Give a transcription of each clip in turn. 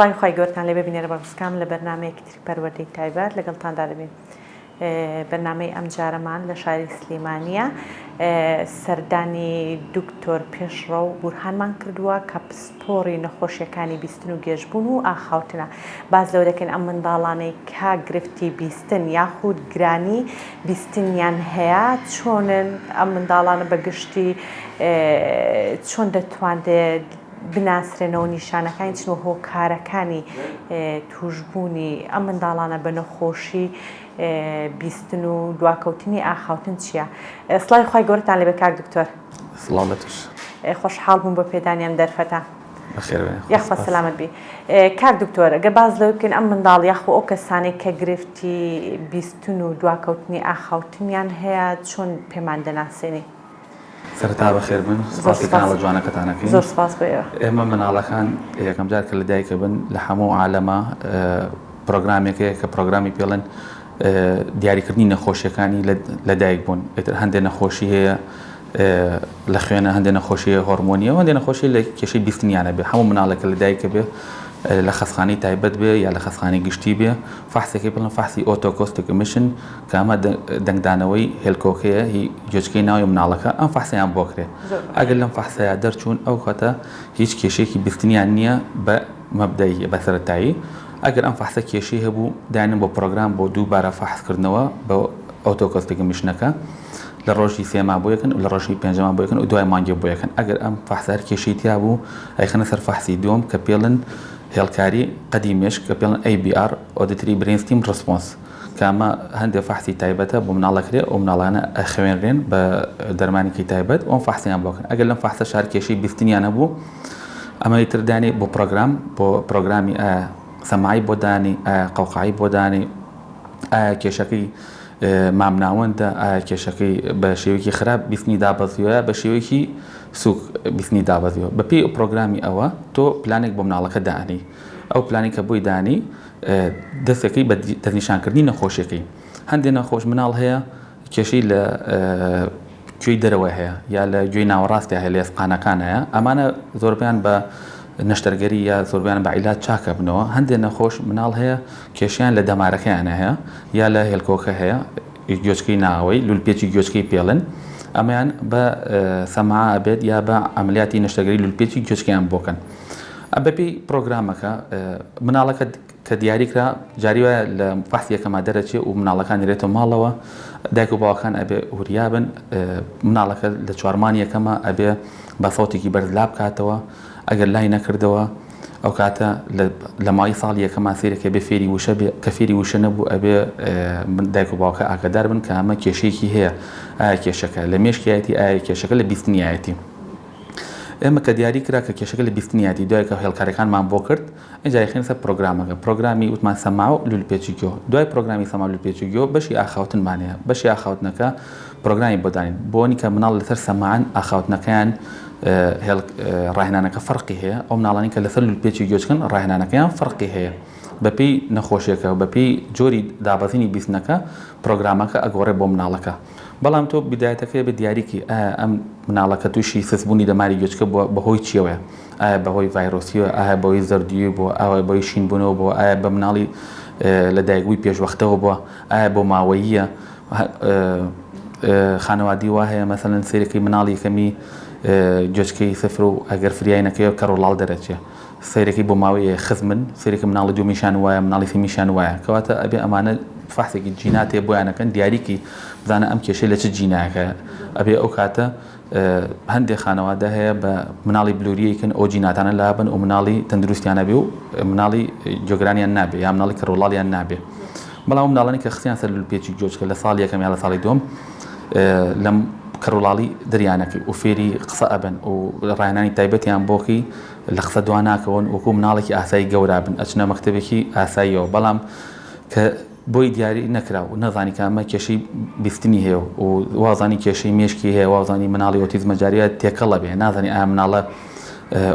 سڵاوی خی گەورتان لێ ببینێرە بەڕستکام لە بەرنمەیەکی تری پەروەردەی تایبەت لەگەڵتاندا دەبێت. بەرنمەی ئەم جارەمان لە شاری سلێمانیە سەردانی دوکتۆر پێشڕە و بورهانمان کردووە کە پسپۆڕی نەخۆشیەکانی بیستن و گێژبوون و ئاخاوتنە. باز لەو دەکەین ئەم منداڵانەی کا گرفتی بیستن یاخود گرانی بیستنیان هەیە چۆنن ئەم منداڵانە بەگشتی چۆن دەتوانێت بناسرێنەوە نیشانەکانی چنەوە هۆکارەکانی توشبوونی ئەم منداڵانە بە نەخۆشی بیستن و دواکەوتنی ئاخاوتن چییە؟ سڵاوی خی گەورتان لێ بێ کاک دکتۆر. سڵامەتش. خۆشحاڵ بووم بە پێدانیان دەرفەتە. بەخێر بێ. یاخوا سەلامەت بی. کاک دکتۆر ئەگەر باز لەوە بکەین ئەم منداڵ یاخوا ئەو کەسانێک کە گرفتی بیستن و دواکەوتنی ئاخاوتنیان هەیە چۆن پێمان دەناسێنی؟ سەرەتا بەخێر بن، سپاسیتان لە جوانەکەتانەکەین. زۆر سپاس بێ. ئێمە مناڵەکان یەکەم جار کە لە دایکە بن لە هەموو عالەمە پرۆگرامێکەیە کە پرۆگرامی پێڵێن دیاریکردنی نەخۆشیەکانی لە دایک بوون. هەندێک نەخۆشی هەیە لە خوێنە، هەندێک نەخۆشی هۆرمۆنیە، هەندێک نەخۆشی لە کێشەی بیستنیانە بێ. هەموو مناڵێکە لە دایکە بێ لە خەسخانەی تایبەت بێ یا لە خەسخانەی گشتی بێ فحسێکی بڵن فحسی ئۆتۆکۆستیک ئیمیشن کە ئەمە دەنگدانەوەی هێلکۆکەیە هی جۆچکەی ناوی مناڵەکە ئەم فحسیان بۆ کرێ. ئەگەر لەم فحسەیە دەرچوون ئەو کاتە هیچ کێشەیەکی بیستنیان نییە بە مەبدەی بە سەرەتایی. ئەگەر ئەم فحسە کێشەی هەبوو داینن بۆ پرۆگرام بۆ دووبارە فحسکردنەوە بە ئۆتۆکۆستیک ئیمیشنەکە لە ڕۆژی سێما بۆ یەکەن و لە ڕۆژی پێنجەما بۆ یەکەن و دوای مانگێ بۆ یەکەن. ئەگەر ئەم فحسەر کێشەی تیا بوو ئەیخەنە سەر فحسی دووەم کە پێڵن هێڵکاری قەدیمێش کە پێڵن ABR ئۆدیتری برینستیم ڕسپۆنس کە ئەمە هەندێک فحسی تایبەتە بۆ مناڵەکرێ ئەو مناڵانە ئەخوێنرێن بە دەرمانێکی تایبەت ئەوم فحسیان بۆکەن. ئەگەر لەم فحسە شار کێشەی بیستنیان هەبوو ئەمەی تردانی بۆ پرۆگرام بۆ پرۆگرامی سەماعی بۆ دانی قەوقعی بۆ دانی کێشەکەی مامناوەندە کێشەکەی بە شێوەیەکی خراپ بیستنی دابەزیوە بە شێوەیەکی سوک بیستنی دابەزیەوە. بەپێی پرۆگرامی ئەوە تۆ پلانێک بۆ مناڵەکە دانی. ئەو پلانی کە بۆی دانی دەستەکەی بە دەستنیشانکردنی نەخۆشیەکەی. هەندێک نەخۆش مناڵ هەیە کێشەی لە کوێی دەرەوە هەیە یا لە گوێی ناوەڕاستی هەیە لە ئێسقانەکان هەیە. ئەمانە زۆربیان بە نەشتەرگەری یا زۆربیان بە عیلات چاکە بنەوە. هەندێک نەخۆش مناڵ هەیە کێشیان لە دەمارەکەیانە هەیە یا لە هێلکۆکە هەیە گوێچکەی ناوەی لولپێکی گوێچکەی پێڵن ئەمەیان بە سەماع ئەبێت یا بە ئەمەلیاتی نەشتەرگەری لولپێکی گوێچکیان بۆکەن. بەپێی پرۆگرامەکە مناڵەکە کە دیاریکرا جاری وایە لە فحسی یەکەما دەرەچێت و مناڵەکان دێتەوە ماڵەوە دایک و باوەکان ئەبێ وریابن مناڵەکە لە چوارمانی یەکەمە ئەبێ بە سەوتێکی بەرز لا بکاتەوە. ئەگەر لای نەکردەوە ئەو کاتە لە مای ساڵی یەکەمان سێرەکە بێ فێری وشە بێ کە فێری وشە نەبوو ئەبێ دایک و باوکە ئاگادار بن کە ئەمە کێشەیەکی هەیە. ئایا کێشەکە لە مێشکایەتی ئایا کێشەکە لە بیستنیایەتی. ئێمە کە دیاری کرا کە کێشەکە لە بیستنیایەتی دوای کە هێڵکاریەکانمان بۆ کرد ئەجا یەخێنە سەر پرۆگرامەکە پرۆگرامی وتمان سەماع و لولپێکی گوێ. دوای پرۆگرامی سەماع و لولپێکی گوێ بەشی ئاخاوتنمانەیە. بەشی ئاخاوتنەکە پرۆگرامی بۆ دانین بۆنی کە مناڵ لەسەر سەماعن ئاخاوتنەکەیان ڕاهێنانەکە فەرقی هەیە. ئەو مناڵانی کە لەسەر لولپێکی گوێچکن ڕاهێنانەکەیان فەرقی هەیە. بەپێی نەخۆشیەکە و بەپێی جۆری دابەزینی بیستنەکە پرۆگرامەکە ئەگۆڕێ بۆ مناڵەکە. بەڵام تۆ بدایەتەکەی بە دیاریکی ئەم مناڵەکە تووشی سەسبوونی دەماری گوێچکە بەهۆی چیەوەیە؟ ئایا بەهۆی ڤایرۆسیەوە، ئایا بەهۆی زەردیوی بۆ، ئایا بەهۆی شینبوونەوە بۆ، ئایا بە مناڵی لە دایکبووی پێشوەختەوە بووە، ئایا بۆ ماوەییە خانەوادی وا هەیە مەسەڵەن سەیرەکەی مناڵی کەمی گوێچکەی سفر و ئەگەر فریایەکەیەوە کە ڕۆڵاڵ دەرەچێ سەیرەکەی بۆ ماوەیە خزمن سەیرەکە مناڵی دوومیشان وایە مناڵی سێمیشان وایە کەواتە ئەبێ ئەمانە فحسێکی جیناتێ بۆیانەکەن دیاریکی بزانە ئەم کێشەی لە چ جیناکە. ئەبێ ئەو کاتە هەندێک خانەوادە هەیە بە مناڵی بلووریەکەن ئەو جیناتانە لابن و مناڵی تەندروستیانە بێ و مناڵی جۆگرانیان نابێ یا مناڵی کە ڕۆڵاڵیان نابێ. بەڵام مناڵانی کە خستیان سەر لولپێکی گوێچکە لە ساڵی یەکەم یا لە ساڵی دووەم لەم کەڕوڵاڵی دەریانەکەی و فێری قسە ئەبن و ڕاهێنانی تایبەتیان بۆکی لە قسە دوا ناکەون وەکو مناڵێکی ئاسایی گەورە بن ئەچنە مەکتەبێکی ئاساییەوە. بەڵام کە بۆی دیاری نەکرا و نەزانی کە ئەمە کێشەی بیستنی هەیە و وازانی کێشەی مێشکی هەیە وازانی مناڵی ئۆتیزمە جاریە تێکەڵە بێ نازانی ئایا مناڵە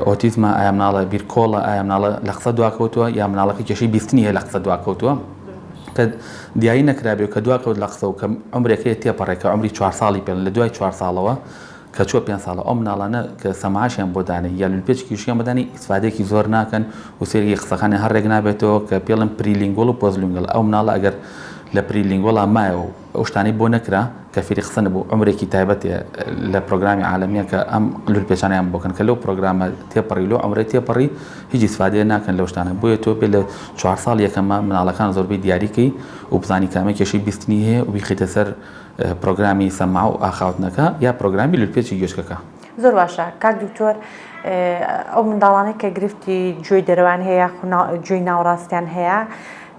ئۆتیزمە ئایا مناڵە بیرکۆڵە ئایا مناڵە لە قسە دواکەوتووە یا مناڵەکە کێشەی بیستنی هەیە لە قسە دواکەوتووە کە دیاری نەکرابێ کە دواکەوت لە قسە و کە عمرێکەیە تێپەڕێکە عمری 4 ساڵی پێن لە دوای 4 ساڵەوە کە چوە 5 ساڵە ئەو مناڵانە کە سەماعاشیان بۆ دانێ یا لولپێچێکیشیان بەدانی ئیسفادەیەکی زۆر ناکەن و سێری قسەخانە هەر ڕێک نابێتەوە کە پێڵم پریلینگۆڵ و پۆزلینگۆڵ ئەو مناڵە ئەگەر لە پریلینگۆڵا مایەوە ئەو شتانەی بۆ نەکرا کە فێری قسە نەبوو عمرێکی تایبەتێ لە پرۆگرامی عالەمیە کە ئەم لولپێچانیان بۆکەن کە لەو پرۆگرامە تێپەڕی لەو عمرەی تێپەڕی هیچ ئیسفادەیە ناکەن لەو شتانە بۆیە تۆ پێ لە 4 ساڵ یەکەمە مناڵەکان زۆربەی دیاریکەی و بزانی کامە کێشەی بیستنی هەیە و بیخیتە سەر پرۆگرامی سەماع و ئاخاوتنەکە یا پرۆگرامی لولپێچی گوێچکەکە. زۆر باشە کاک دکتۆر ئەو منداڵانەی کە گرفتی گوێی دەروان هەیە گوێی ناوڕاستیان هەیە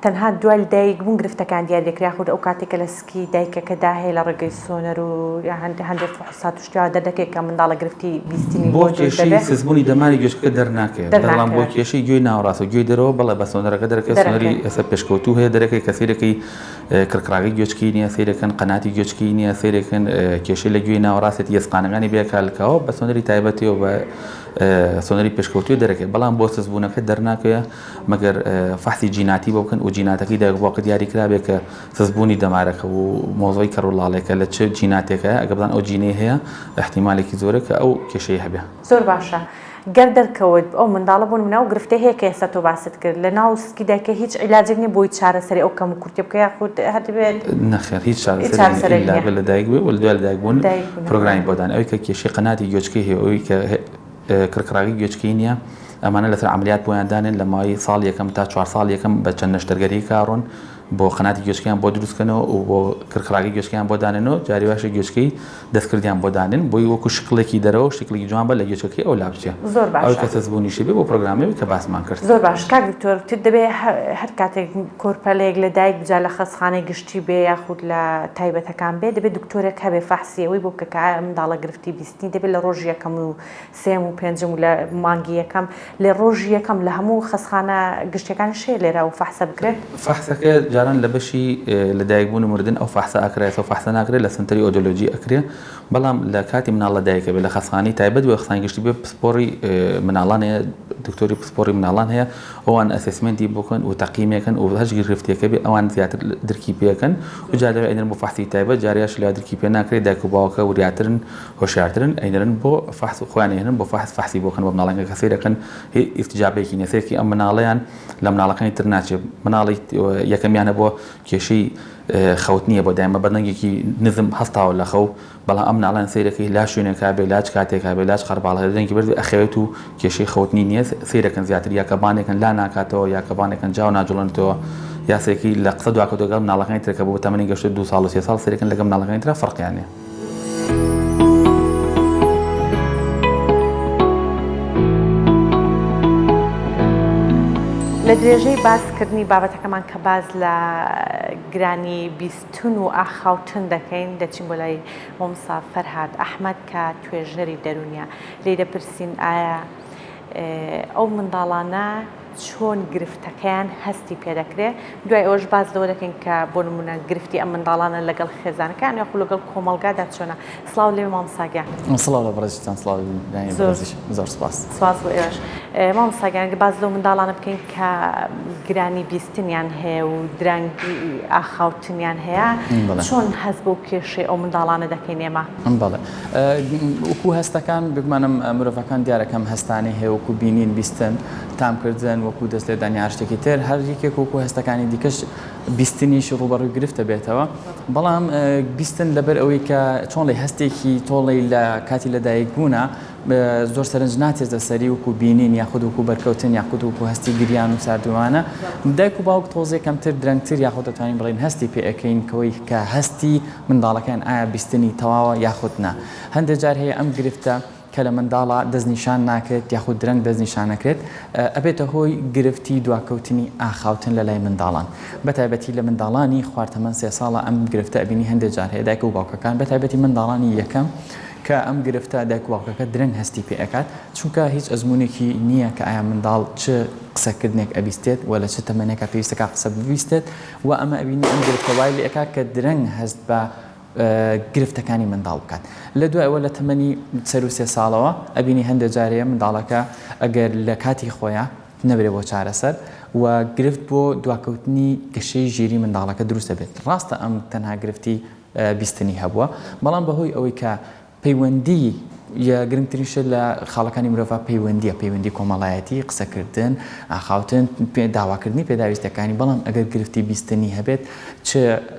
تەنها دوای دایک بوون گرفتەکان دیار دەکرا خود ئەو کاتێکە لە سکی دایکەکەدا هەیە لە ڕێگەی سۆنەر و هەندێک فحوسات و شتیا دەردەکێت کە منداڵە گرفتی بیستنی بۆ کێشەی سزبوونی دەمانی گوێچکە دەرناکرێت بەڵام بۆ کێشەی گوێی ناوڕاست و گوێی دەرەوە بەڵێ بە سۆنەرەکە دەرەکەی سۆنەری ئێستا پێشکەوتوو هەیە دەرەکەی کە سیرەکەی کرکراغی گوێچکی نییە سیرەکەن قەناتی گوێچکی نییە سیرەکەن کێشەی لە گوێی ناوڕاستێت یەسقانەکانی بێکالکەوە بە سۆنەری تایبەتی و بە سۆنەری پێشکەوتوی دەرەکەی بەڵام بۆ سزبوونەکە دەرناکەوە مەگەر فەحسی جیناتی بۆ بکەن و جیناتەکەی دایکباوکە دیاری کرابێت کە سزبوونی دەمارەکە و مۆزۆی کەڕوولاڵێکە لە چه جیناتێکە ئەگە بزان ئەو جینەی هەیە احتیمالێکی زۆرە کە ئەو کێشەی هەبێ. زۆر باشە گەر دەرکەوت ئەو منداڵە بوون مناو گرفتە هەیە کە ئێستا تۆ باست کرد لە ناو سکی دایکە هیچ عیلاجێک نیە بۆی چارەسەری ئەو کەم و کورتی بکە یاخود هەردەبێت نەخێر هیچ چارەسەرێک لە دایک بێ و لە دوای لە دایک بوون پرۆگرامی بۆدان ئەوەی کە کێشەی قەناتی گوێچکەی هەیە ئەوەی کە کرکراغی گوێچکەی نییە ئەمانە لەسەر عملیات بۆیان دانێن لە ماوەی ساڵ یەکەم تا 4 ساڵ یەکەم بە چەند نەشتەرگەری کاڕۆن بۆ قەناتی گوێچکیان بۆ دروستکەنەوە و بۆ کرکراغی گوێچکیان بۆ دانێنەوە جاری باشە گوێچکەی دەستکردیان بۆ دانێن بۆی وەکو شکڵێکی دەرەوە شکڵی جوان بە لە گوێچەکەی ئەو لابچێ زۆر باش ئەو کە سەزبوونیشی بێ بۆ پرۆگرامێک کە باسمان کرد. زۆر باش کاک دکتۆر تو دەبێ هەر کاتێک کۆرپەلێک لە دایک بجا لە خەستخانەی گشتی بێ یاخود لە تایبەتەکان بێ دەبێت دکتۆرێک هەبێ فەحسیەوەی بۆ بکە منداڵە گرفتی بیستنی دەبێت لە ڕۆژ یەکەم و سێم و پێنجم و لە مانگی یەکەم لە ڕۆژ یەکەم لە هەموو خەستخانە گشتەکان شێ لێرە و فەحسە بکرێت. فەحسەکە جاران لە بەشی لە دایکبوون و مردن ئەو فەحسە ئەکرێتەوە فەحسە ناکرێت لە سنتەری ئۆدیۆلۆجی ئەکرێ بەڵام لە کاتی مناڵە دایکە بێت لە خەستخانەی تایبەت و خستانی گشتی بێ پسپۆڕی مناڵان هەیە دکتۆری پسپۆڕی مناڵان هەیە ئەوان ئەسسمنتی بکەن و تەقییمەکەن و هەر گرفتیەکە بێ ئەوان زیاتر درکی پێکەن و جادەوێت ئەینەن بۆ فەحسی تایبەت جاریاش لە درکی پێ ناکرێت دایک و باوکە وریاترن هۆشیارترن ئەینەرن بۆ فەحس خۆیان هێنن بۆ فەحسی بۆکەن بۆ مناڵەکە کە سەیرەکەن ئیرتیجابێکی نەسێکی ئەم مناڵەیان لە مناڵەکانی تر ناچێت مناڵی یەکەمیانە بۆ کێشەی خەوت نییە بۆ دایمە بەدەنگێکی نزم هەستاوە لە خەو بەڵام ئەم مناڵان سەیرەکەی لا شوێنێکا بێ لاج کاتێکا بێ لاج قەرباڵە دەنگی بەرز ئەخەوێت و کێشەی خەوتنی نییە سەیرەکەن زیاتر یا کەبانێکن لا ناکاتەوە یا کەبانێکن جاو ناجوڵێنەوە یاسێکی لە قسە دواکەوتەگەڵ مناڵەکانی ترەکە بۆ تەمەنی گەشتە 2 ساڵ و 3 ساڵ سەیرەکەن لەگەڵ مناڵەکانی ترە فەرقیانێ. لە درێژەی باسکردنی بابەتەکەمان کە باز لە گرانی بیستون و ئاخاوتن دەکەین دەچین بۆ لای مۆمسا فەرهاد ئەحمەد کە توێژەری دەرونیە لێ دەپرسین ئایا ئەو منداڵانە چۆن گرفتەکەیان هەستی پێدەکرێت دوای ئەوەش باز لەوە دەکەین کە بۆ نمونە گرفتی ئەم منداڵانە لەگەڵ خێزانەکان یاخود لەگەڵ کۆمەڵگادا چۆنە. سڵاو لێ مامۆستاگیان. سڵاو لە بەڕێزتان سڵاو زۆر سپاس. سپاس بۆ ئێوەش. مامۆستاگیان باز لەو منداڵانە بکەین کە گرانی بیستنیان هەیە و درەنگی ئاخاوتنیان هەیە چۆن هەست بۆ کێشەی ئەو منداڵانە دەکەین ئێمە؟ بەڵێ وەکو هەستەکان بگمانم مرۆڤەکان دیارەکەم هەستانی هەیە وەکو بینین بیستن تامکردن وەکو دەست لێدانی هەر تر هەر یەکێک وەکو هەستەکانی دیکەش بیستنیش ڕوبەڕووی گرفتە بێتەوە بەڵام بیستن لەبەر ئەوەی کە چۆن لە هەستێکی تۆڵی لە کاتی لەدایک بوونە زۆر سەرنج ناتێتە سەری وەکو بینین یاخود وەکو بەرکەوتن یاخود وەکو هەستی گریان و ساردوانە دایک و باوک تۆزێک کەمتر درەنگتر یاخود دەتوانین بڵین هەستی پێ ئەەکەین کەوەی کە هەستی منداڵەکان ئایا بیستنی تەواوە یاخود نا هەندێک جار هەیە ئەم گرفتە کە لە منداڵە دەستنیشان ناکرێت یاخود درەنگ دەستنیشان نەکرێت ئەبێتە هۆی گرفتی دواکەوتنی ئاخاوتن لە لای منداڵان بەتایبەتی لە منداڵانی خواردەمەند 3 ساڵە ئەم گرفتە ئەبینی هەندێک جار هەیە دایک و باوکەکان بەتایبەتی منداڵانی یەکەم کە ئەم گرفتە دایک و باوکەکە درەنگ هەستی پێ ئەکات چونکە هیچ ئەزمونێکی نییە کە ئایا منداڵ چ قسەکردنێک ئەبیستێت و لە چ تەمەنێکە پێویستەکە قسە ببیستێت و ئەمە ئەبینی ئەم گرفتە وای لێ ئەکات کە درەنگ هەست بە گرفتەکانی منداڵ بکات لە دوایەوە لە تەمەنی 3 ساڵەوە ئەبینی هەندێک جارەیە منداڵەکە ئەگەر لە کاتی خۆیان نەبرێ بۆ چارەسەر و گرفت بۆ دواکەوتنی گەشەی ژیری منداڵەکە دروست دەبێت ڕاستە ئەم تەنها گرفتی بیستنی هەبووە بەڵام بەهۆی ئەوەی کە پەیوەندی یا گرنگترینشە لە خاڵەکانی مرۆڤ پەیوەندی کۆمەڵایەتی قسەکردن ئاخاوتن داواکردنی پێداویستەکانی بەڵام ئەگەر گرفتی بیستنی هەبێت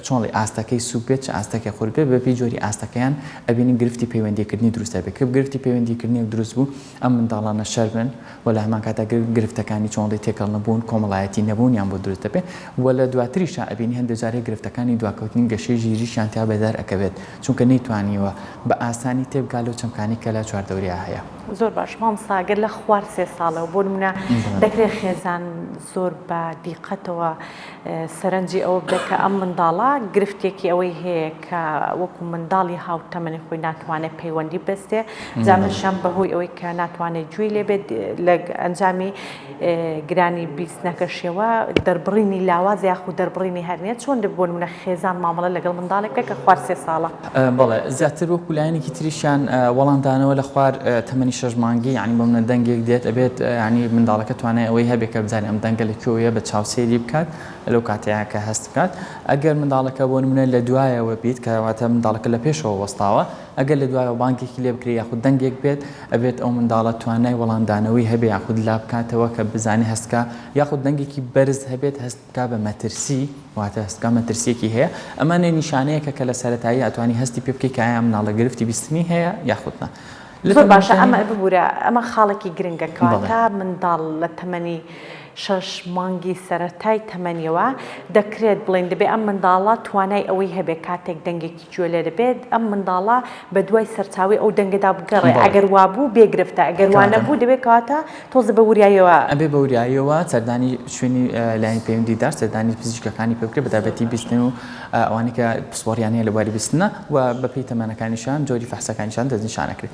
چۆنڵی ئاستەکەی سوک بێت چ ئاستەکەی خۆر بێت بەپی جۆری ئاستەکەیان ئەبینی گرفتی پەیوەندیکردنی دروستە بێت کە گرفتی پەیوەندیکردنی دروست بوو ئەم منداڵانە شەر بن و لە هەمان کاتە گرفتەکانی چۆنڵی تێکەڵ نەبوون کۆمەڵایەتی نەبوونیان بۆ دروست دەبێت و لە دواتریشە ئەبینی هەندێک جارێک گرفتەکانی دواکەوتنی گەشەی ژیریشیان تا بەدار ئەکەوێت چونکە نەیتوانیوە بە ئاسانی تێبگا لەو چەمکانی کە لە چواردەوریا هەیە. زۆر باش مامساگەر لە خوار 3 ساڵەوە بۆ نمونە دەکرێت خێزان زۆر بە دیقەتەوە سەرنجی ئەوە بدە کە ئەم منداڵە گرفتێکی ئەوەی هەیە کە وەکو منداڵی هاوتەمەنی خۆی ناتوانێت پەیوەندی بەستێ جامەشەم بەهۆی ئەوەی کە ناتوانێت گوێی لێبێت لە ئەنجامی گرانی بیستنەکەشیەوە دەربڕینی لاواز یاخود دەربڕینی هەرنێت چۆن بۆ نمونە خێزان مامەڵە لەگەڵ منداڵێکە کە خوار 3 ساڵە. بەڵێ زیاتر وەکو لایەنێکی تریشیان وەڵامدانەوە لە خوار تەمەنی 6 مانگی یعنی بە منە دەنگێک دێت ئەبێت ینی منداڵەکە توانای ئەوەی هەبێت کە بزانێ ئەم دەنگە لەکوێیە بە چاوسێری بکات لەو کاتەیە کە هەست بکات ئەگەر منداڵەکە بۆ نمونە لە دوایەوە بیت کەواتە منداڵەکە لە پێشەوە وەستاوە ئەگەر لە دوایەوە بانکێکی لێ بکرێت یاخود دەنگێک بێت ئەبێت ئەو منداڵە توانای وەڵامدانەوەی هەبێ یاخود لا بکاتەوە کە بزانێ هەستکە یاخود دەنگێکی بەرز هەبێت هەست بکا بە مەترسی واتە هەستکە مەترسیەکی هەیە ئەمانە نیشانەیەکە کە لە سەرەتایی ئەتوانی هەستی پێ بکەی کە ئایا منداڵە گرفتی بیستنی هەیە یاخودنا. زۆر باشە ئەمە ببوورە ئەمە خاڵێکی گرنگە کەواتە منداڵ لە تەمەنی 6 مانگی سەرەتای تەمەنیەوە دەکرێت بڵێن دەبێت ئەم منداڵە توانای ئەوەی هەبێت کاتێک دەنگێکی گوێ لێ دەبێت ئەم منداڵە بە دوای سەرچاوی ئەو دەنگەدا بگەڕێ ئەگەر وابوو بێگرفتە ئەگەر وانە بوو دەبێت کەواتە تۆزە بە وریایەوە ئەبێ بە وریایەوە سەردانی شوێنی لایەن پەیوەندیدار سەردانی پزیشکەکانی پێ بکرێت بەتابەتی بیستن و ئەوانەی کە پسپۆڕیان هەیە لەباری بیستنە و بەپێی تەمەنەکانیشان جۆری فەحسەکانیشان دەستنیشانەکرێت.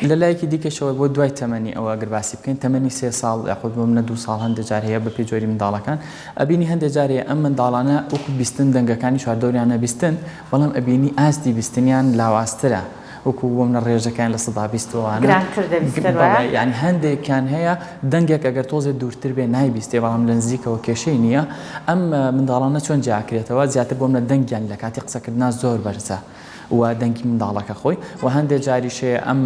لە لایەکی دیکەشەوە بۆ دوای تەمەنی ئەوە ئەگەر باسی بکەین تەمەنی 3 ساڵ یاخود بۆ منە 2 ساڵ هەندێک جار هەیە بەپێی جۆری منداڵەکان ئەبینی هەندێک جارێ ئەم منداڵانە وەکو بیستن دەنگەکانی چواردەوریانە بیستن بەڵام ئەبینی ئاستی بیستنیان لاواسترە وەکو بۆ منە ڕێژەکان لە 120وانە یعنی هەندێکیان هەیە دەنگێک ئەگەر تۆزێ دوورتر بێ نایبیستێ بەڵام لە نزیکەوە کێشەی نییە ئەم منداڵانە چۆن جاکرێتەوە زیاتر بۆ منە دەنگیان لە کاتی قسەکردنا زۆر بەرزە و دەنگی منداڵەکە خۆی و هەندێک جاریشێ ئەم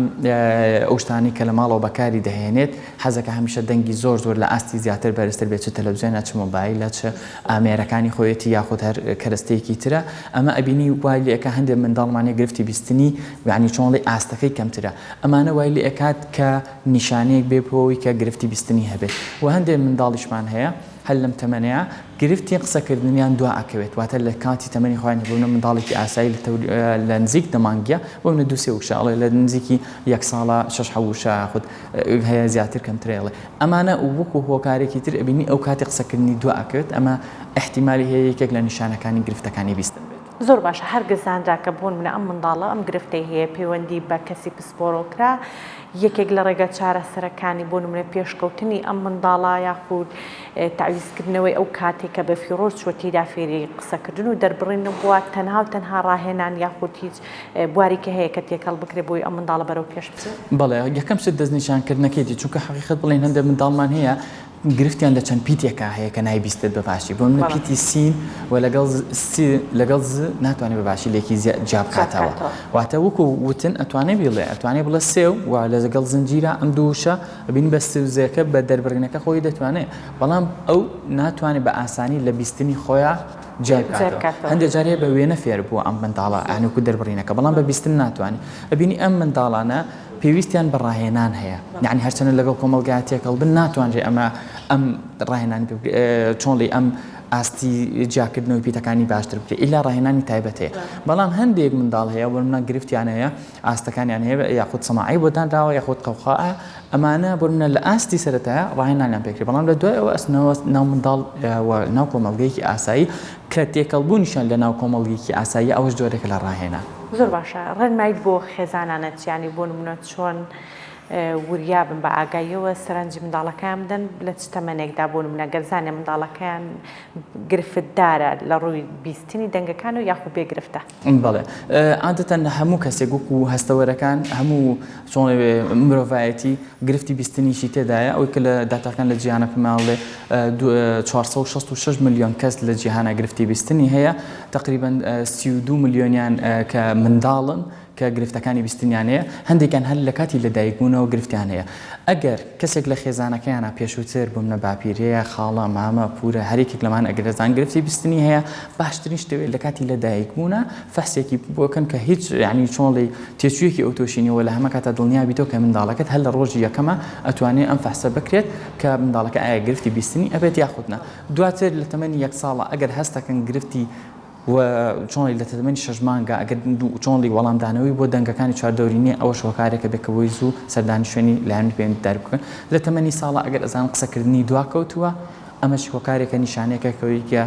ئەو شتانی کە لە ماڵەوە بەکاری دەهێنێت حەزەکە هەمیشە دەنگی زۆر لە ئاستی زیاتر بەرزتر بێت چ تەلەڤیزیۆنە چ مۆبایلە چ ئامێرەکانی خۆیەتی یاخود هەر کەرەستەیەکی ترە ئەمە ئەبینی وای لێ ئەکا هەندێک منداڵمانێ گرفتی بیستنی یعنی چۆنڵی ئاستەکەی کەمترە ئەمانە وای لێ ئەکات کە نیشانەیەک بێ بۆەوەی کە گرفتی بیستنی هەبێت و هەندێک منداڵیشمان هەیە هەل لەم تەمەنەیە گرفتی قسەکردنیان دوا ئەکەوێت واتە لە کاتی تەمەنی خۆیان بوونە منداڵێکی ئاسایی لە نزیک دەمانگیە بۆ منە 2 وشاڵێ لە نزیکی 1 ساڵە 6 وشە خود هەیە زیاتر کەمترێڵێ ئەمانە وەکو هۆکارێکی تر ئەبینی ئەو کاتی قسەکردنی دوا ئەکەوێت ئەمە احتیمالی هەیە یەکێک لە نیشانەکانی گرفتەکانی بیستن بێت. زۆر باشە هەرگەزانرا کە بۆن منە ئەم منداڵە ئەم گرفتەی هەیە پەیوەندی بە کەسی پسپۆڕۆکرا یەکێک لە ڕێگە چارەسەرەکانی بۆ نمونە پێشکەوتنی ئەم منداڵە یاخود تعویزکردنەوەی ئەو کاتێک کە بە فیرۆز چوەتیدا فێری قسەکردن و دەربڕین بووە تەنها و تەنها ڕاهێنان یاخود هیچ بواریکە هەیە کە تێکەڵ بکرێ بۆی ئەم منداڵە بەرەو پێش بچێت. بەڵێ یەکەم شت دەستنیشانکردنەکەیتی چونکە حقیقت بڵێن هەندێک منداڵمان هەیە گرفتیان لە چەند پیتێکە هەیە کە نایبیستێت بەباشی بۆ منە پیتی سین و لەگەڵ ز ناتوانێت بەباشی لێکی جیا بکاتەوە واتە وەکو وتن ئەتوانێت بڵێ ئەتوانێت بڵێ سێو و لەگەڵ زنجیرە ئەم دووشە ببین بە سوزەکە بە دەربڕینەکە خۆی دەتوانێت بەڵام ئەو ناتوانێت بە ئاسانی لە بیستنی خۆیان جای بکاتەوە هەندێک جارێ بە وێنە فێر بووە ئەم منداڵە ئەنوکو دەربڕینەکە بەڵام بە بیستن ناتوانێت ئەبینی ئەم منداڵانە پێویستیان بە ڕاهێنان هەیە یعنی هەرچەنە لەگەڵ کۆمەڵگایەتێکەڵ بن ناتوانرێ ئەم ڕاهێنانی چۆنڵی ئەم ئاستی جاکردنەوەی پیتەکانی باشتر بکرێت ئیلا ڕاهێنانی تایبەت هەیە بەڵام هەندێک منداڵ هەیە وەرمە گرفتیان هەیە ئاستەکانیان هەیە یاخود سەماعی بۆدانراوە یاخود قەوقاە ئەمانە بۆرمە لە ئاستی سەرەتایە ڕاهێنانیان پێکرێت بەڵام لە دوایەوە ئەسنەوە ناو منداڵ ناو کۆمەڵگەیەکی ئاسایی کە تێکەڵبوونیشان لە ناو کۆمەڵگەیەکی ئاسایی ئەوەش جۆرێک لە ڕاهێنان. زۆر باشە ڕێنمایت بۆ خێزانانە چیانی بۆ نمونە چۆن وریابن بە ئاگاییەوە سەرنجی منداڵەکان بدەن لە چ تەمەنێکدا بۆ نمونە گەرزانێ منداڵەکان گرفتدارە لە ڕووی بیستنی دەنگەکان و یاخود بێگرفتە. بەڵێ عادەتەن هەموو کەسێک وەکو هەستەوەرەکان هەموو چۆن مرۆڤایەتی گرفتی بیستنیشی تێدایە ئەوەی کە لە داتاکان لە جیهانە پێماڵێ 466 ملیۆن کەس لە جیهانە گرفتی بیستنی هەیە تقریبا 32 ملیۆنیان کە منداڵن کە گرفتەکانی بیستنیانەیە هەندێکیان هەر لە کاتی لەدایکبوونەوە گرفتیان هەیە ئەگەر کەسێک لە خێزانەکەیانە پێشووتر بووم نە باپیرەیە خاڵە مامە پورە هەرێکێک لەمان ئەگەر دەزان گرفتی بیستنی هەیە باشترین شتەوەی لە کاتی لەدایکبوونە فەحسێکی بۆکەن کە هیچ یعنی چۆڵی تێچوویەکی ئۆتۆشینیەوە لە هەمە کاتە دڵنیا بیتەوە کە منداڵەکەت هەر لە ڕۆژی یەکەمە ئەتوانێت ئەم فەحسە بکرێت کە منداڵەکە ئایا گرفتی بیستنی ئەبێت یاخودنا دواتر لە تەمەنی 1 ساڵە ئەگەر هەستەکەن گرفتی و چۆنی لە تەمەنی 6 مانگە ئەگەر چۆنی وەڵامدانەوەی بۆ دەنگەکانی چواردەورینی ئەوە شۆکارێکە بێکەوەی زوو سەردانی شوێنی لایەنی پێوەندی داری بکەن لە تەمەنی ساڵە ئەگەر ئەزان قسەکردنی دواکەوتووە ئەمەش هۆکارێکە نیشانەیەکەکەوەیکە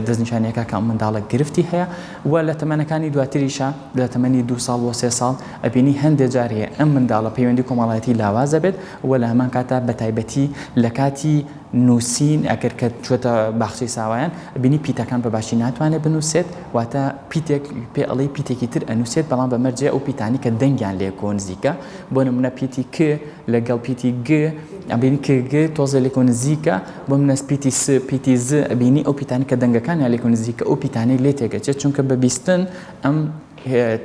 دەستنیشانەکە کە منداڵە گرفتی هەیە و لە تەمەنەکانی دواتریشە لە تەمەنی 2 ساڵ و 3 ساڵ ئەبینی هەندێک جار هەیە ئەم منداڵە پەیوەندی کۆمەڵایەتی لاوازە بێت و لە هەمان کاتە بە تایبەتی لە کاتی نووسین ئەگەر کە چۆتە باخچەی ساوایان بینی پیتەکان بە باشی ناتوانێت بنووسێت واتە پیتێک پێ ئەڵەی پیتێکی تر ئەنووسێت بەڵام بە مەرجێ ئەو پیتانی کە دەنگیان لێ کۆنزیکە بۆ نمونە پیتی ک لەگەڵ پیتی گ ئەبینی کگ تۆزە لێ کۆنزیکە بۆ منەس پیتی س پیتی ز ئەبینی ئەو پیتانی کە دەنگەکانیان لێ کۆنزیکە ئەو پیتانەی لێ تێگەچێت چونکە بە بیستن ئەم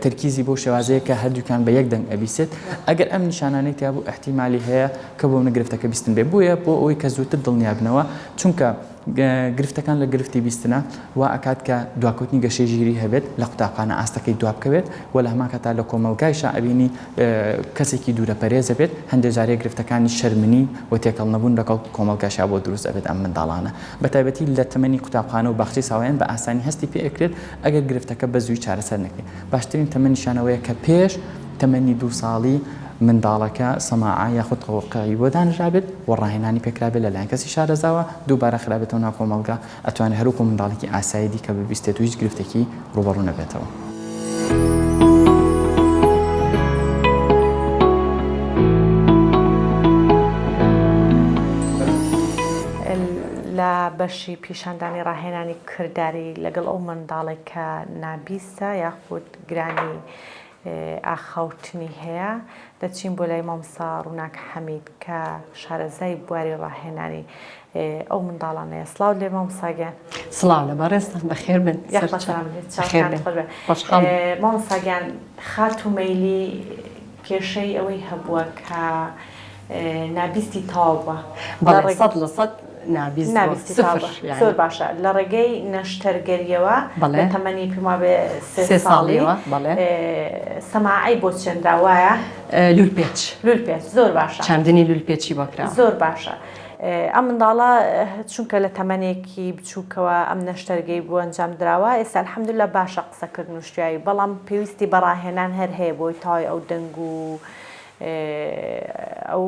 ترکیزی بۆ شێوازەیە کە هەردووکان بە یەک دەنگ ئەبیسێت ئەگەر ئەم نیشانانەی تیا بوو احتیمالی هەیە کە بۆ منە گرفتەکە بیستن بێ بووە بۆ ئەوی کە زووتر دڵنیابنەوە چونکە گرفتەکان لە گرفتی بیستنە و ئەکات کە دواکەوتنی گەشەی ژیری هەبێت لە قوتابخانە ئاستەکەی دواب بکەوێت و لە هەمان کاتا لە کۆمەلگایشە ئەبینی کەسێکی دوورە پەرێزە بێت هەندێک جارێک گرفتەکانی شەرمنی و تێکەڵ نەبوون لەگەڵ کۆمەلگاشا بۆ دروست ئەبێت ئەم منداڵانە بە تایبەتی لە تەمەنی قوتابخانە و باخچەی ساوایان بە ئاسانی هەستی پێ ئەکرێت ئەگەر گرفتەکە بە زووی چارەسەر نەکرێت باشترین تەمەنیشانەوەیە کە پێش تەمەنی 2 ساڵی منداڵەکە سەماعە یاخود تەوەقعی بۆ دانرابێت و ڕاهێنانی پێکرابێت لەلایەن کەسی شارەزاوە دووبارە خرابێتەوە ناو کۆمەلگا ئەتوانێت هەروکو منداڵێکی ئاساییدی کە ببیستێت و هیچ گرفتێکی ڕوبەڕوو نەبێتەوە. لە بەشی پیشاندانی ڕاهێنانی کردداری لەگەڵ ئەو منداڵێک کە نابیستە یاخود گرانی ئاخەوتنی هەیە دەچین بۆ لای مامۆستا ڕووناک حەمید کە شارەزای بواری ڕاهێنانی ئەو منداڵانەیە سڵاو لێ مامۆستاگیان سڵاو لە بەڕێستان بەخێر بن مامۆستاگیان خات و مەیلی کێشەی ئەوەی هەبووە کە نابیستی تاوە بەڵێ 100% نابیستی زۆر باشە لە ڕێگەی نەشتەرگەریەوە لە تەمەنی پێما بێ 3 ساڵیەوە سەماعی بۆ چەندراوایە لولپێچ زۆر باشە چاندنی لولپێچی بۆکرا زۆر باشە ئەم منداڵە چونکە لە تەمەنێکی بچووکەوە ئەم نەشتەرگەی بۆ ئەنجام درراوە ئێستا الحەمدولillah باشە قسەکردن و شتیایی بەڵام پێویستی بەڕاهێنان هەر هەیە بۆی تای ئەو دەنگ و ئەو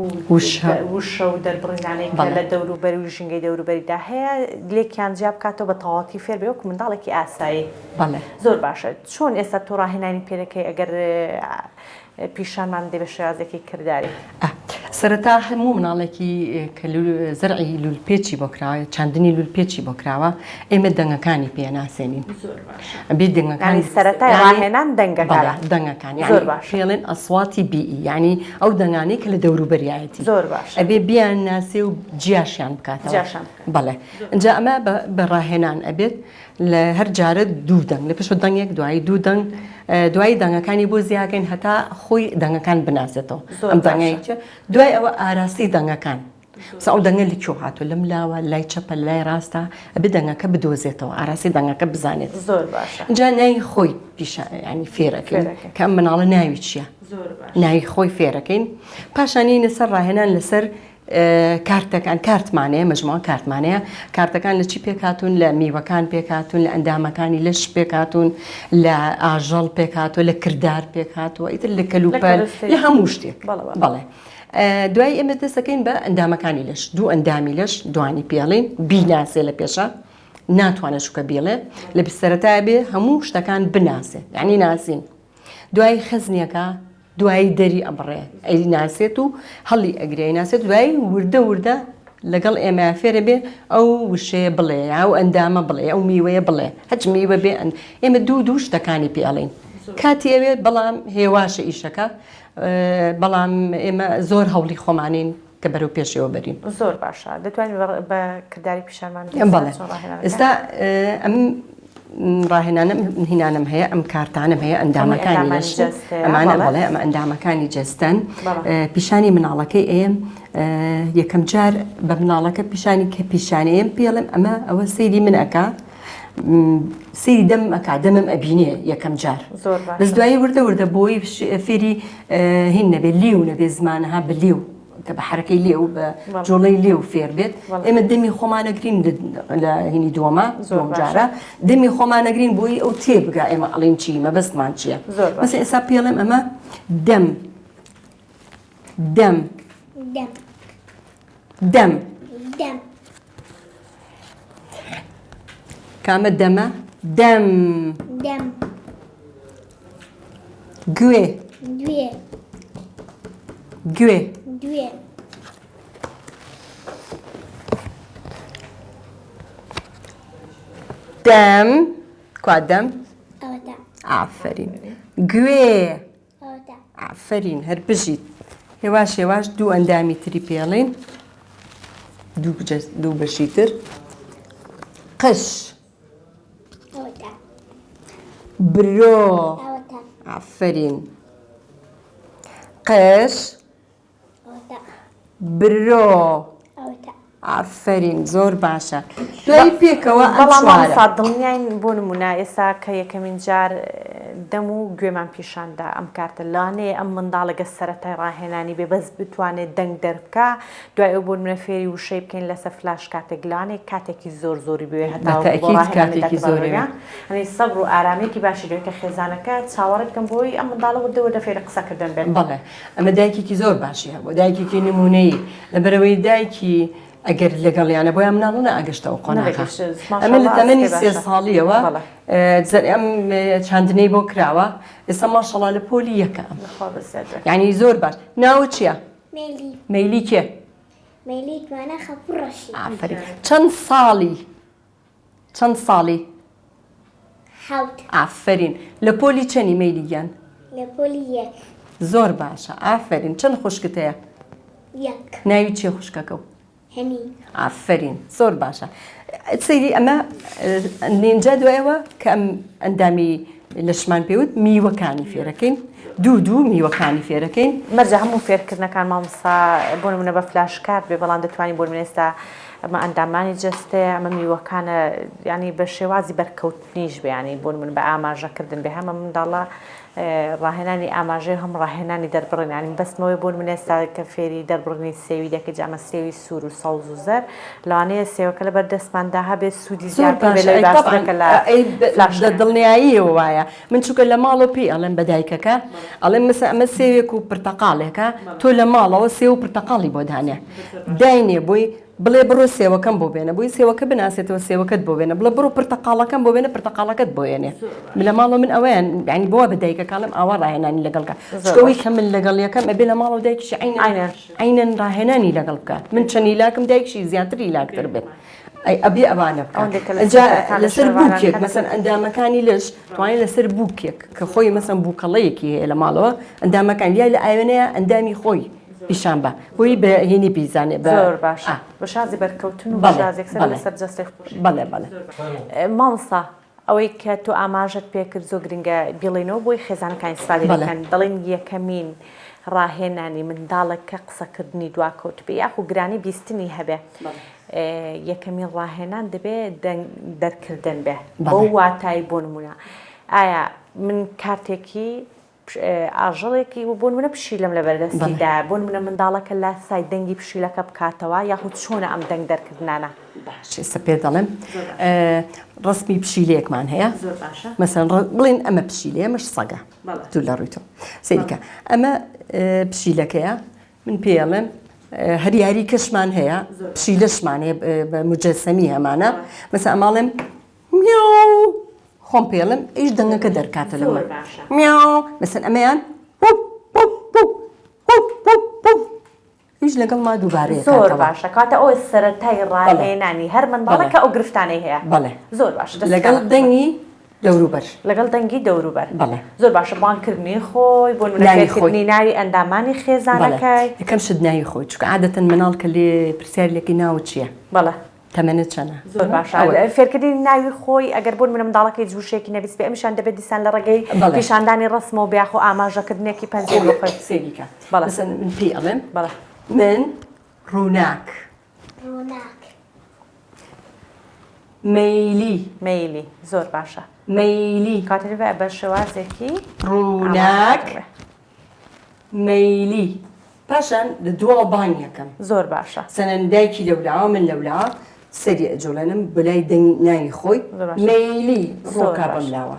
وشە و دەربڕینانەی لە دەوروبەری و ژینگەی دەوروبەریدا هەیە لێکیان جیا بکاتەوە بە تەواتی فێر بێ وەکو منداڵێکی ئاسایی زۆر باشە چۆن ئێستا تۆ ڕاهێنانی پێەکەی ئەگەر پیشانمان دێ بە شێوازێکی کردداری سەرەتا هەموو مناڵێکی کە زەرعی لولپێچی بۆ کراوە چاندنی لولپێچی بۆ کراوە ئێمە دەنگەکانی پێ ناسێنین بێ دەنگەکانی سەرەتای ڕاهێنان دەنگەکانی پێڵێن ئەسواتی بیئی یعنی ئەو دەنگانی کە لە دەوروبەریایەتی زۆر باش ئەبێ بیان ناسێ و جیاشیان بکاتەوە بەڵێ اینجا ئەمە بە ڕاهێنان ئەبێت لە هەر جارە 2 دەنگ لە پێش دەنگێک دوایی 2 دەنگ دوای دەنگەکانی بۆ زیاکەین هەتا خۆی دەنگەکان بناسێتەوە ئەم دەنگایکە دوای ئەوە ئاراستی دەنگەکان ئەو دەنگە لە کێو هاتووە لەم لاوە لای چەپە لای ڕاستە ئەبێ دەنگەکە بدۆزێتەوە ئاراسی دەنگەکە بزانێت زۆر باشە اینجا ناوی خۆی ینی فێرەکەین کە ئەم مناڵە ناوی چییە ناوی خۆی فێرەکەین پاشانی لەسەر ڕاهێنان لەسەر کارتەکان کارتمانەیە مەجموعە کارتمانەیە کارتەکان لە چی پێکاتون لە میوەکان پێکاتون لە ئەندامەکانی لەش پێکاتون لە ئاژەڵ پێکاتوە لە کردار پێکاتوە ئیتر لە کەلوپەر لە هەموو شتێک بەڵێ دوای ئێمە دەستەکەین بە ئەندامەکانی لەش 2 ئەندامی لەش دوانی پێڵین بیناسێ لە پێشە ناتوانێت شوکە بێڵێ لە بسەرەتا بێ هەموو شتەکان بناسێ یعنی ناسین دوای خزنیەکە دوایی دەری ئەبڕێ ئەی ناسێت و هەڵی ئەگرێ ناسێت دوایی وردە لەگەڵ ئێمە فێرە بێ ئەو وشەیە بڵێ ئەو ئەندامە بڵێ ئەو میوەیە بڵێ هەچ میوە بێ ئێمە دوو شتەکانی پێڵین کاتی ئەوێ بەڵام هێواشە ئیشەکە بەڵام ئێمە زۆر هەوڵی خۆمانین کە بەرەو پێشەوە بەرین زۆر باشە دەتوانین بە کردداری پیشانمان بەڵێ ئێستا ئەم ڕاهێنانم هینانم هەیە ئەم کارتانم هەیە ئەندامەکانی لەش ئەمانە بەڵێ ئەمە ئەندامەکانی جەستن پیشانی مناڵەکەی ئێم یەکەم جار بە مناڵەکە پیشانی کە پیشانەیەم پێڵم ئەمە ئەوە سەیری من ئەکا سەیری دەم ئەکا دەمم ئەبینێ یەکەم جار بەس دوایی وردە بۆی فێری هین نەبێت لیو نەبێت زمانەها بە لیو کە بە حرەکەی لێو بە جۆڵەی لێو فێر بێت ئێمە دەمی خۆمانەگرین لە هینی دووەمە جارە دەمی خۆمانەگرین بۆی ئەو تێبگا ئێمە ئەڵین چی مەبەستمان چییە مەسە ئێستا پێڵێم ئەمە دەم دەم دەم دەم کامە دەمە دەم دەم گوێ گوێ گوێ گوێ دەم کوا دەم ئافرین گوێ ئافرین هەر بژیت هێواش هێواش دوو ئەندامی تری پێڵین دوو بەشی تر قش برۆ ئافرین قش برۆ ئافرین زۆر باشە دوای پێکەوە بەڵام دڵنیاین بۆ نمونە ئێستا کە یەکەمین جار دەم و گوێمان پیشاندا ئەم کارتە لانەیە ئەم منداڵەگە سەرەتای ڕاهێنانی بێ بەس بتوانێت دەنگ دەربکە دوای ئەو بۆ منە فێری وشەی بکەین لەسەر فلاش کاتێک لانێک کاتێکی زۆر زۆری بوێ کاتێکی زۆرەوە ئەنی سەبر و ئارامێکی باشی دوێت کە خێزانەکە چاوەڕێت بکەم بۆی ئەم منداڵە وردە فێرە قسەکردن بێت بەڵێ ئەمە دایکێکی زۆر باشیە بۆ دایکێکی نمونەیە لەبەرەوەی دایکی ئەگەر لەگەڵیانە بۆ ئەم مناڵە ئاگەشتەوە قۆناغا ئەمە لە تەمەنی 3 ساڵیەوە ئەم چاندنەی بۆ کراوە ئێستا ماشەڵڵا لە پۆلی یەکە یعنی زۆر باش ناوت چییە؟ مەیلی کێ؟ مەیلی توانە خەپوڕەشی چەند ساڵی؟ چەند ساڵی؟ حەوت ئافرین لە پۆلی چەنی مەیلیگیان؟ لە پۆلی یەک زۆر باشە ئافرین چەند خوشکت هەیە؟ یەک ناوی چیە خوشکەکە و؟ هەنی ئافرین زۆر باشە سەیری ئەمە نێنجا دوایەوە کە ئەم ئەندامی لەشمان پێوت میوەکانی فێرەکەین دوو میوەکانی فێرەکەین مەرجە هەموو فێرکردنەکان مامۆستا بۆ نمونە بە فلاش کارت بێ بەڵام دەتوانین بۆ نمونە ئێستا ئەمە ئەندامانی جەستەیە ئەمە میوەکانە ینی بە شێوازی بەرکەوتنیش بێ ینی بۆ نمونە بە ئاماژەکردن بێ هەمە منداڵە ڕاهێنانی ئاماژەی هەم ڕاهێنانی دەربڕێنانی بەستمەوەی بۆ نمونە ئێستا کە فێری دەربڕنی سێوی دەکە جامە سێوی سوور و سەوز و زەر لەوانەیە سێوەکە لە بەردەستماندا هەبێت سوودی زیاتر بێ لەوەی باشترەکە لە دڵنیاییەوە وایە من چووکە لە ماڵەوە پێی ئەڵێم بە دایکەکە ئەڵێم مەسە ئەمە سێوێک و پرتەقاڵێکە تۆ لە ماڵەوە سێو و پرتەقاڵی بۆ دانێ داینێ بۆی بڵێ بڕۆ سێوەکەم بۆ بێنە بۆی سێوەکە بناسێتەوە سێوەکەت بۆ بێنە بڵێ بڕۆ پرتەقاڵەکەم بۆ بێنە پرتەقاڵەکەت بۆ وێنێ لە ماڵەوە من ئەوەیان ینی بۆە بە دایکە کاڵم ئاوا ڕاهێنانی لەگەڵکە چکەوەی کە من لەگەڵ یەکەم ئەبێ لە ماڵەوە دایکیشی عینەن ڕاهێنانی لەگەڵ بکە من چەنی لاکم دایکشی زیاتری لاکتر بێت ئەبێ ئەوانە بکە لەسەر بووکێک مەسەن ئەندامەکانی لەش توانین لەسەر بووکێک کە خۆی مەسەن بووکەڵەیەکی هەیە لە ماڵەوە ئەندامەکان یای لە ئاوێنەیە ئەندامی خۆی پیشان بە بۆی بە هێنی بیزانێ زۆر باشە بە شازی بەرکەوتن و بەشازێکسەر لەسەر جەستی بەڵێ بەڵێ مامۆستا ئەوەی کە تۆ ئاماژت پێکرد زۆر گرنگە بڵێنەوە بۆی خێزانەکانی استفادە بکەن دەڵێن یەکەمین ڕاهێنانی منداڵێکە قسەکردنی دواکەوت بێ یاخو گرانی بیستنی هەبێ یەکەمین ڕاهێنان دەبێت دەرکردن بێ بۆ واتایی بۆ نمونە ئایا من کارتێکی ئاژەڵێکی بۆ منە پشیلم لە بەردەستیدا بۆ منە منداڵەکە لا سای دەنگی پشیلەکە بکاتەوە یاخود چۆنە ئەم دەنگ دەرکردانە ئێستا پێ دەڵێم ڕسمی پشیلەیەکمان هەیە مەسەن بڵێن ئەمە پشیلەیە مەش سەگە دوو لە ڕووی تۆ سەریکە ئەمە پشیلەکەیە من پێڵێم هەر یاری کەشمان هەیە پشیلەشمان هەیە بە مجەسەمی هەمانە مەسە ئەماڵێم میاو خۆم پێڵم ئیش دەنگەکە دەرکاتە لەمە میاو مەسەن ئەمەیان هیچ لەگەڵ ما دووبارەیە زۆر باشە کاتە ئەوە سەرەتای ڕاهێنانی هەر منداڵەکە ئەو گرفتانەی هەیە بەڵێ زۆر باش لەگەڵ دەنگی دەوروبەر لەگەڵ دەنگی دەوروبەر بەڵێ زۆر باشە بانکردنی خۆی بۆ ناوی ناوی ئەندامانی خێزانەکەی یەکەم شت ناوی خۆی چکە عادەتەن مناڵ کە لێ پرسیار لێکی ناوت چییە بەڵێ تەمەنت چەنە زۆر باشە فێرکردنی ناوی خۆی ئەگەر بوون منە منداڵەکەی جوشێکی نەویست بێ ئەمیشان دەبێت دیسان لە ڕێگەی پیشاندانی ڕسمەوە بیاخۆ ئاماژەکردنێکی پەنجێ سێریکە بەڵێ من پێی ئەڵێم بەڵێ من ڕووناک ڕووناک مەیلی مەیلی زۆر باشە مەیلی کاتێک بە شێوازێکی ڕووناک مەیلی پاشان لە دووە بان یەکەم زۆر باشە سەنەندایکی لەولاوە من لەولاوە سەری ئەجۆڵێنم بەلای دەنگ ناوی خۆی مەیلی ڕۆکا بەملاوە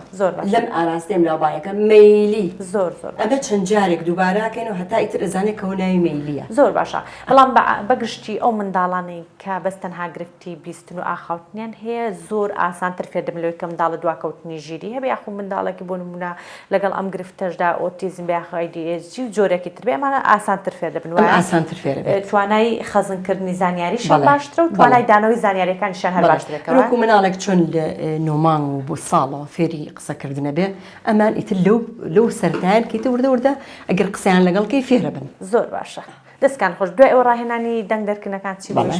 لەم ئاراستێم لاوبایەکە مەیلی زۆر زۆر ئەبێ چەند جارێک دووباراکەینەوە هەتا ئیتر ئەزانێت کە ناوی مەیلیە زۆر باشە بەڵام بەگشتی ئەو منداڵانەی کە بەستەنها گرفتی بیستن و ئاخاوتنیان هەیە زۆر ئاسانتر فێردەم لەوەی کە منداڵە دواکەوتنی ژیری هەبێ یاخو منداڵێکی بۆ نمونە لەگەڵ ئەم گرفتەشدا ئۆتیزم بیاخۆی ئەیدیHD و جۆرێکی تر بێ ئەمانە ئاسانتر فێردەبن وایە ئاسانتر فێرەبێت توانای خەزمکردنی زانیاریشان باشترە و توانای دانەوەی زانیاریەکانیشان هەر باشترەکەوە وەکو مناڵێک چۆن لە نۆمان و بۆ ساڵەوە فێری قسەکردنە بێ ئەمان ئیتر لەو سەردایان کەیتە وردە ئەگەر قسەیان لەگەڵکەی فێرە بن زۆر باشە دەستکان خۆش دوای ئەو ڕاهێنانی دەنگ دەرکردنەکان چی بڵێ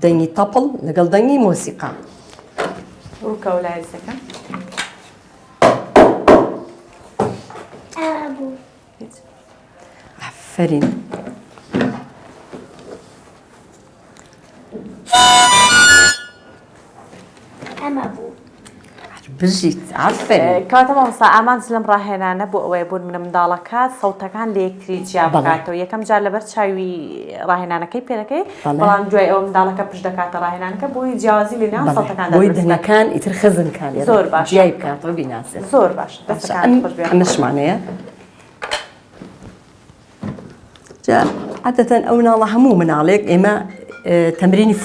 دەنگی تەپڵ لەگەڵ دەنگی مۆسیقا ڕووکە و لایزەکە ئابوو ئافرین ئەمە بوو بژیت ئافرین کاتە مامۆستا ئامانج لەم ڕاهێنانە بۆ ئەوەی بوون منە منداڵەکە سەوتەکان لە یەکتری جیا بکاتەوە یەکەم جار لەبەر چاوی ڕاهێنانەکەی پێەکەی بەڵام دوای ئەو منداڵەکە پشت دەکاتە ڕاهێنانەکە بۆی جیاوازی لێناو سەوتەکان بۆی دەنگەکان ئیتر خەزنکان زۆر باش جیای بکاتەوە بیناسێت زۆر باش دەستەکان خۆش بێ ئەمەشمانەیە عادەتەن ئەو ناڵە هەموو مناڵێک ئێمە تەمرینی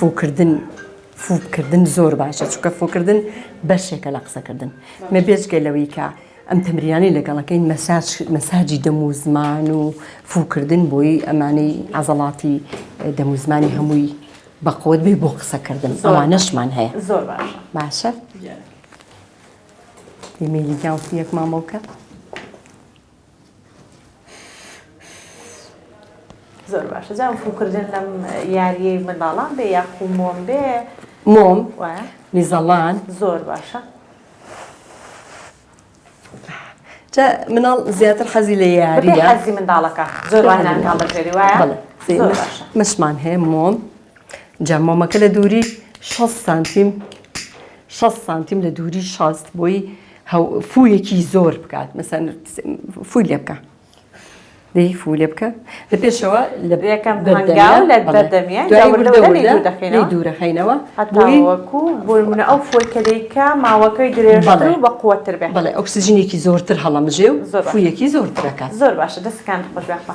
فوکردن زۆر باشە چونکە فوکردن بەشێکە لە قسەکردن مە بێجگە لەوەی کە ئەم تەمرینانی لەگەڵەکەین مەساجی دەم و زمان و فوکردن بۆی ئەمانەی عەزەڵاتی دەم و زمانی هەمووی بەقوت بێ بۆ قسەکردن ئەوانەشمان هەیە زۆر باشە باشە ئیمێلیگیان یەک مامەڵکە زۆر باشە جا فوکردن لەم یاریەی منداڵان بێ یاخو مۆم بێ مۆم نیزەڵان زۆر باشە جا مناڵ زیاتر حەزی لە یاریە حەزی منداڵەکە زۆر ڕاهێنانەکان بەژێری وایە زۆر باشە مشمان هەیە مۆم جا مۆمەکە لە دووری 6 سانتیم لە دووری 6 بۆی فوویەکی زۆر بکات مەسەن فووی لێ بکە دەی فوو لێ بکە لە پێشەوە لە یەکەم هەنگاو لە بەردەمیان لێ دوورەخینەوە هەتاوەکو بۆمونە ئەو فۆی کە دەیکا ماوەکەی درێژتر و بە قووەتر بێ بەڵێ ئۆکسیژنێکی زۆرتر هەڵەمژێ و فوویەکی زۆرترەکات زۆر باشە دەستەکان خۆش بێخوا